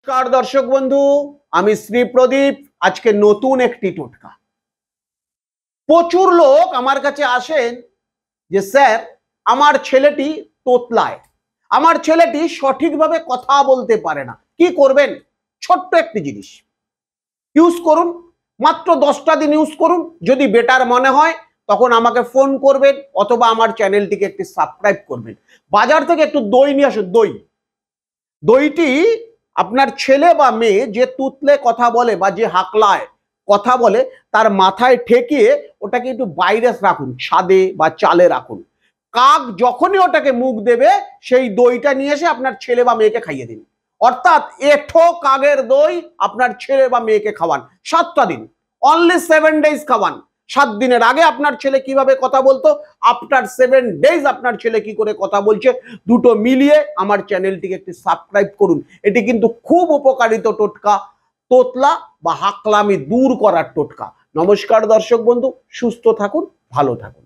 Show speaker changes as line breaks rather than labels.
নমস্কার দর্শক বন্ধু, আমি শ্রী প্রদীপ। আজকে নতুন একটি টোটকা। প্রচুর লোক আমার কাছে আসেন যে স্যার, আমার ছেলেটি তোতলায়, আমার ছেলেটি সঠিকভাবে কথা বলতে পারে না, কি করবেন? ছোট্ট একটি জিনিস ইউজ করুন, মাত্র 10টা দিন ইউজ করুন। যদি বেটার মনে হয় তখন আমাকে ফোন করবেন অথবা আমার চ্যানেলটিকে একটি সাবস্ক্রাইব করবেন। বাজার থেকে একটু দই নিয়ে আসুন। দইটি আপনার ছেলে বা মেয়ে যে তুতলে কথা বলে বা যে হাকলায় কথা বলে তার মাথায় ঠেকিয়ে ওটাকে একটু বাইরে রাখুন, ছাদে বা চালে রাখুন। কাক যখনই ওটাকে মুখ দেবে সেই দইটা নিয়ে এসে আপনার ছেলে বা মেয়েকে খাইয়ে দিন। অর্থাৎ এঠো কাকের দই আপনার ছেলে বা মেয়েকে খাওয়ান 7টা দিন, অনলি 7 ডেজ খাওয়ান। 7 দিনের আগে আপনার ছেলে কিভাবে কথা বলতো, আফটার 7 ডেজ আপনার ছেলে কি করে কথা বলছে, দুটো মিলিয়ে আমার চ্যানেলটিকে একটি সাবস্ক্রাইব করুন। এটি কিন্তু খুব উপকারিত টোটকা, তোতলা বা হাকলামি দূর করার টোটকা। নমস্কার দর্শক বন্ধু, সুস্থ থাকুন, ভালো থাকুন।